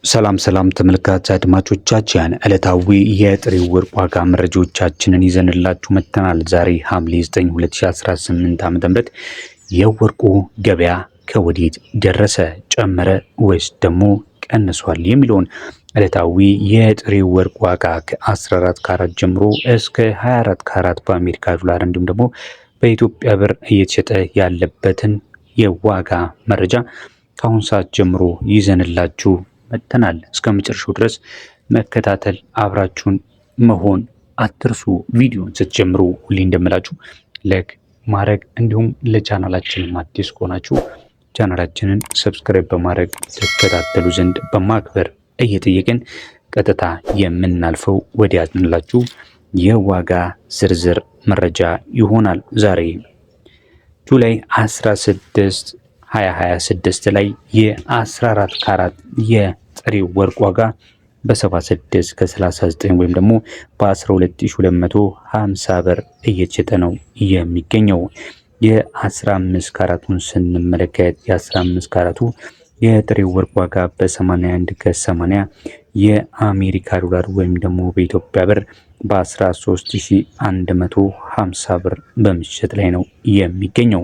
ሰላም ተመልካች አድማጮቻችን ዕለታዊ የጥሬ ወርቅ ዋጋ መረጃዎቻችንን ይዘንላችሁ መጥተናል። ዛሬ ሐምሌ 9 2018 ዓ.ም የወርቁ ገበያ ከወዴት ደረሰ? ጨመረ ወይስ ደግሞ ቀንሷል? የሚለውን ዕለታዊ የጥሬ ወርቅ ዋጋ ከ14 ካራት ጀምሮ እስከ 24 ካራት በአሜሪካ ዶላር እንዲሁም ደግሞ በኢትዮጵያ ብር እየተሸጠ ያለበትን የዋጋ መረጃ ከአሁን ሰዓት ጀምሮ ይዘንላችሁ መጥተናል። እስከ መጨረሻው ድረስ መከታተል አብራችሁን መሆን አትርሱ። ቪዲዮን ስትጀምሩ ሁሌ እንደምላችሁ ላይክ ማድረግ እንዲሁም ለቻናላችን አዲስ ከሆናችሁ ቻናላችንን ሰብስክራይብ በማድረግ ተከታተሉ ዘንድ በማክበር እየጠየቅን ቀጥታ የምናልፈው ወዲያዝንላችሁ የዋጋ ዝርዝር መረጃ ይሆናል። ዛሬ ጁላይ 16 2026 ላይ የ14 ካራት የጥሬ ወርቅ ዋጋ በ76 ከ39 ወይም ደግሞ በ12250 ብር እየተሸጠ ነው የሚገኘው። የ15 ካራቱን ስንመለከት የ15 ካራቱ የጥሬ ወርቅ ዋጋ በ81 ከ80 የአሜሪካ ዶላር ወይም ደግሞ በኢትዮጵያ ብር በ13150 ብር በመሸጥ ላይ ነው የሚገኘው።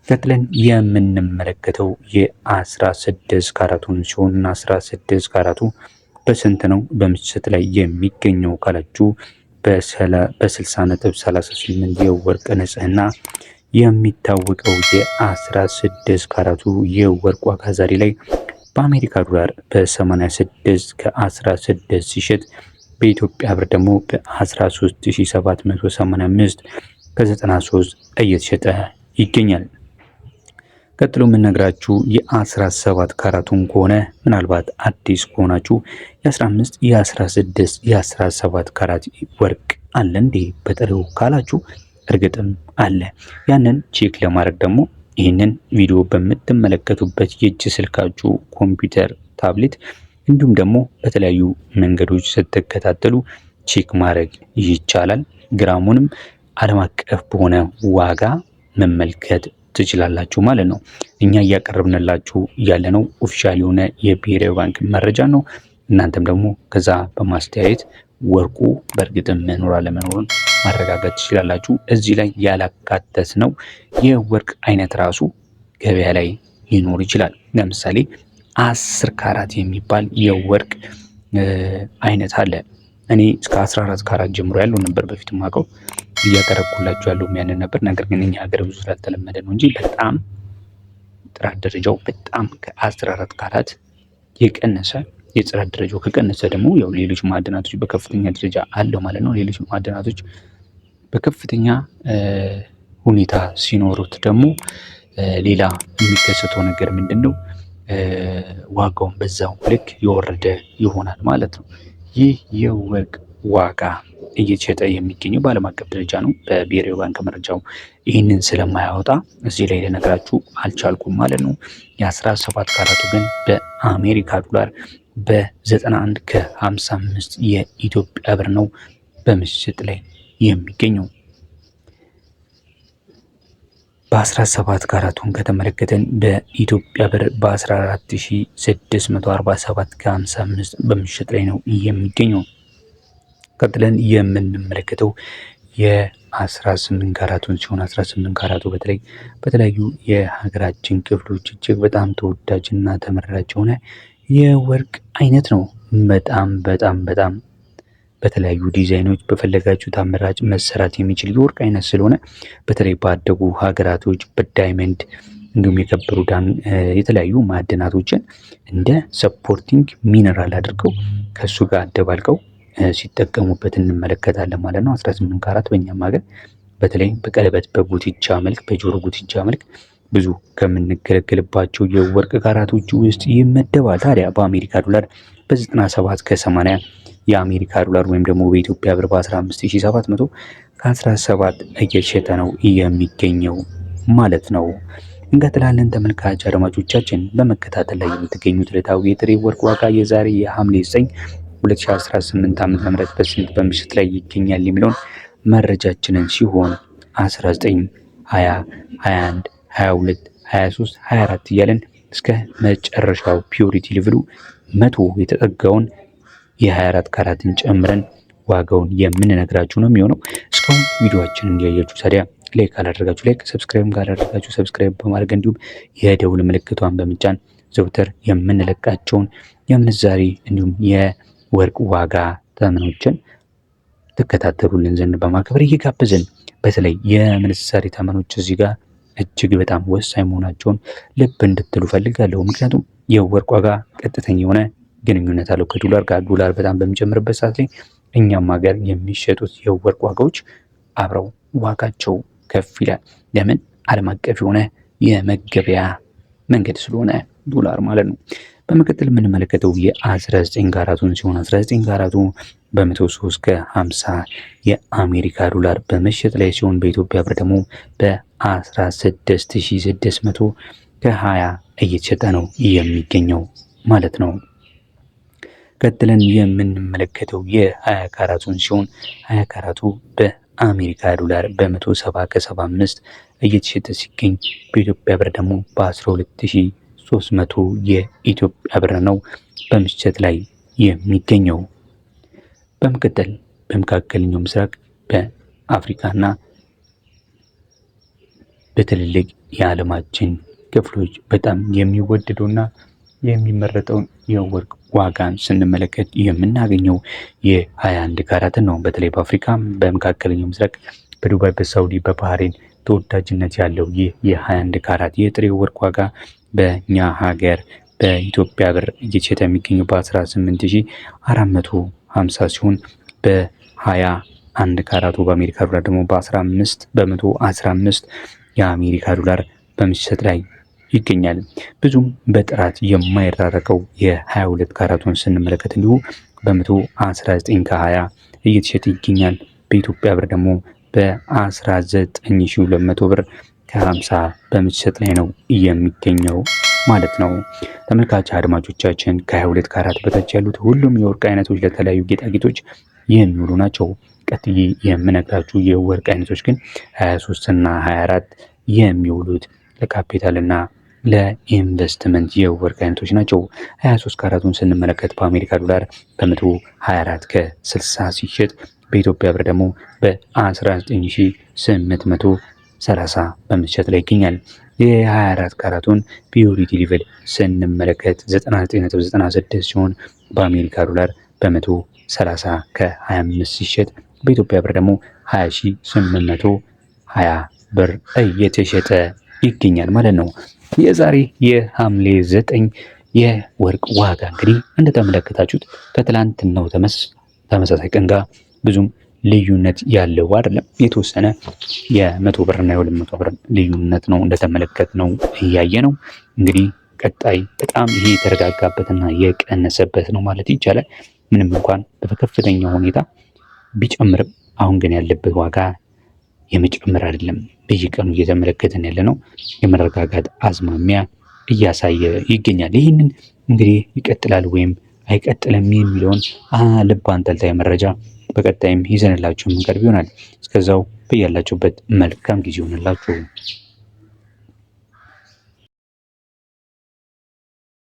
ቀጥለን የምንመለከተው የ16 ካራቱን ሲሆን 16 ካራቱ በስንት ነው በመሸጥ ላይ የሚገኘው ካላችሁ በ60.38 የወርቅ ንጽህና የሚታወቀው የ16 ካራቱ የወርቅ ዋጋ ዛሬ ላይ በአሜሪካ ዶላር በ86 ከ16 ሲሸጥ በኢትዮጵያ ብር ደግሞ በ13785 ከ93 እየተሸጠ ይገኛል። ቀጥሎ የምነግራችሁ የ17 ካራቱን ከሆነ ምናልባት አዲስ ከሆናችሁ የ15 የ16 የ17 ካራት ወርቅ አለ እንዴ በጥሬው ካላችሁ እርግጥም አለ። ያንን ቼክ ለማድረግ ደግሞ ይህንን ቪዲዮ በምትመለከቱበት የእጅ ስልካችሁ ኮምፒውተር፣ ታብሌት እንዲሁም ደግሞ በተለያዩ መንገዶች ስትከታተሉ ቼክ ማድረግ ይቻላል። ግራሙንም ዓለም አቀፍ በሆነ ዋጋ መመልከት ትችላላችሁ ማለት ነው። እኛ እያቀረብንላችሁ ያለነው ኦፊሻል የሆነ የብሔራዊ ባንክ መረጃ ነው። እናንተም ደግሞ ከዛ በማስተያየት ወርቁ በእርግጥም መኖር አለመኖሩን ማረጋገጥ ትችላላችሁ። እዚህ ላይ ያላካተት ነው የወርቅ አይነት ራሱ ገበያ ላይ ሊኖር ይችላል። ለምሳሌ 10 ካራት የሚባል የወርቅ አይነት አለ። እኔ እስከ 14 ካራት ጀምሮ ያለው ነበር በፊት ማቀው እያቀረብኩላችሁ ያለው ያንን ነበር። ነገር ግን እኛ ሀገር ብዙ ስላልተለመደ ነው እንጂ በጣም ጥራት ደረጃው በጣም ከ14 ካራት የቀነሰ የጥራት ደረጃው ከቀነሰ ደግሞ ያው ሌሎች ማዕድናቶች በከፍተኛ ደረጃ አለው ማለት ነው። ሌሎች ማዕድናቶች በከፍተኛ ሁኔታ ሲኖሩት ደግሞ ሌላ የሚከሰተው ነገር ምንድነው? ዋጋውን በዛው ልክ የወረደ ይሆናል ማለት ነው። ይህ የወርቅ ዋጋ እየተሸጠ የሚገኘው በዓለም አቀፍ ደረጃ ነው። በብሔራዊ ባንክ መረጃው ይህንን ስለማያወጣ እዚህ ላይ ልነግራችሁ አልቻልኩም ማለት ነው። የ17 ካራቱ ግን በአሜሪካ ዶላር በ91 ከ55 የኢትዮጵያ ብር ነው በመሸጥ ላይ የሚገኘው። በ17 ካራቱን ከተመለከተን በኢትዮጵያ ብር በ14647 ከ55 በመሸጥ ላይ ነው የሚገኘው። ቀጥለን የምንመለከተው የ18 ካራቱን ሲሆን 18 ካራቱ በተለያዩ የሀገራችን ክፍሎች እጅግ በጣም ተወዳጅና ተመራጭ የሆነ የወርቅ አይነት ነው። በጣም በተለያዩ ዲዛይኖች በፈለጋችሁ ተመራጭ መሰራት የሚችል የወርቅ አይነት ስለሆነ በተለይ ባደጉ ሀገራቶች በዳይመንድ እንዲሁም የከበሩ የተለያዩ ማዕድናቶችን እንደ ሰፖርቲንግ ሚነራል አድርገው ከሱ ጋር አደባልቀው ሲጠቀሙበት እንመለከታለን ማለት ነው። 18 ካራት በእኛም ሀገር በተለይ በቀለበት በጉትቻ መልክ በጆሮ ጉትቻ መልክ ብዙ ከምንገለገልባቸው የወርቅ ካራቶች ውስጥ ይመደባል። ታዲያ በአሜሪካ ዶላር በ97 ከ80 የአሜሪካ ዶላር ወይም ደግሞ በኢትዮጵያ ብር በ15700 ከ17 እየተሸጠ ነው የሚገኘው ማለት ነው። እንቀጥላለን ተመልካች አድማጮቻችን፣ በመከታተል ላይ የምትገኙት ዕለታዊ የጥሬ ወርቅ ዋጋ የዛሬ የሐምሌ 9 2018 ዓ.ም በስንት በምሽት ላይ ይገኛል የሚለውን መረጃችንን ሲሆን 19 20 21 22 23 24 እያለን እስከ መጨረሻው ፒዩሪቲ ሌቭሉ 100 የተጠጋውን የ24 ካራትን ጨምረን ዋጋውን የምንነግራችሁ ነው የሚሆነው። እስካሁን ቪዲዮአችንን እንዲያያችሁ ታዲያ ላይክ ካላደረጋችሁ ላይክ፣ ሰብስክራይብ ካላደረጋችሁ ሰብስክራይብ በማድረግ እንዲሁም የደውል ምልክቷን በመጫን ዘውትር የምንለቃቸውን የምንዛሬ እንዲሁም የወርቅ ዋጋ ተመኖችን ትከታተሉልን ዘንድ በማክበር እየጋበዝን በተለይ የምንዛሬ ተመኖች እዚህ ጋር እጅግ በጣም ወሳኝ መሆናቸውን ልብ እንድትሉ ፈልጋለሁ። ምክንያቱም የወርቅ ዋጋ ቀጥተኛ የሆነ ግንኙነት አለው ከዶላር ጋር። ዶላር በጣም በሚጨምርበት ሰዓት ላይ እኛም ሀገር የሚሸጡት የወርቅ ዋጋዎች አብረው ዋጋቸው ከፍ ይላል። ለምን? ዓለም አቀፍ የሆነ የመገበያ መንገድ ስለሆነ ዶላር ማለት ነው። በመቀጠል የምንመለከተው የ19 ካራቱን ሲሆን 19 ካራቱ በ103 ከ50 የአሜሪካ ዶላር በመሸጥ ላይ ሲሆን በኢትዮጵያ ብር ደግሞ በ16600 ከ20 እየተሸጠ ነው የሚገኘው ማለት ነው። ቀጥለን የምንመለከተው የ20 ካራቱን ሲሆን 20 ካራቱ በአሜሪካ ዶላር በ170 ከ75 እየተሸጠ ሲገኝ በኢትዮጵያ ብር ደግሞ በ12300 የኢትዮጵያ ብር ነው በመሸጥ ላይ የሚገኘው። በመቀጠል በመካከለኛው ምስራቅ በአፍሪካና በትልልቅ የዓለማችን ክፍሎች በጣም የሚወደደውና የሚመረጠውን የወርቅ ዋጋን ስንመለከት የምናገኘው የ21 ካራትን ነው። በተለይ በአፍሪካ፣ በመካከለኛው ምስራቅ፣ በዱባይ፣ በሳውዲ፣ በባህሬን ተወዳጅነት ያለው ይህ የ21 ካራት የጥሬ ወርቅ ዋጋ በእኛ ሀገር በኢትዮጵያ ብር እየተሸጠ የሚገኘው በ18450 ሲሆን በ21 ካራቱ በአሜሪካ ዶላር ደግሞ በ15 የአሜሪካ ዶላር በመሸጥ ላይ ይገኛል። ብዙም በጥራት የማይራረቀው የ22 ካራቱን ስንመለከት እንዲሁ በ119 ከ20 እየተሸጠ ይገኛል። በኢትዮጵያ ብር ደግሞ በ19200 ብር ከ50 በመሸጥ ላይ ነው የሚገኘው ማለት ነው። ተመልካች አድማጮቻችን ከ22 ካራት በታች ያሉት ሁሉም የወርቅ አይነቶች ለተለያዩ ጌጣጌጦች የሚውሉ ናቸው። ቀጥዬ የምነግራችሁ የወርቅ አይነቶች ግን 23 እና 24 የሚውሉት ለካፒታል እና ለኢንቨስትመንት የወርቅ አይነቶች ናቸው። 23 ካራቱን ስንመለከት በአሜሪካ ዶላር በ124 ከ60 ሲሸጥ በኢትዮጵያ ብር ደግሞ በ19830 በመሸጥ ላይ ይገኛል። የ24 ካራቱን ፒዩሪቲ ሌቭል ስንመለከት 99.96 ሲሆን በአሜሪካ ዶላር በ130 ከ25 ሲሸጥ በኢትዮጵያ ብር ደግሞ 20820 ብር እየተሸጠ ይገኛል ማለት ነው። የዛሬ የሐምሌ 9 የወርቅ ዋጋ እንግዲህ እንደተመለከታችሁት ከትላንትናው ተመሳሳይ ቀን ጋር ብዙም ልዩነት ያለው አይደለም። የተወሰነ የ100 ብርና የ200 ብር ልዩነት ነው እንደተመለከት ነው እያየ ነው። እንግዲህ ቀጣይ በጣም ይሄ የተረጋጋበትና የቀነሰበት ነው ማለት ይቻላል። ምንም እንኳን በከፍተኛ ሁኔታ ቢጨምርም አሁን ግን ያለበት ዋጋ የመጨመር አይደለም። በየቀኑ እየተመለከተን ያለ ነው የመረጋጋት አዝማሚያ እያሳየ ይገኛል። ይህንን እንግዲህ ይቀጥላል ወይም አይቀጥልም የሚለውን ልብ አንጠልጣይ መረጃ በቀጣይም ይዘንላችሁ የምንቀርብ ይሆናል። እስከዛው በያላችሁበት መልካም ጊዜ ይሆንላችሁ።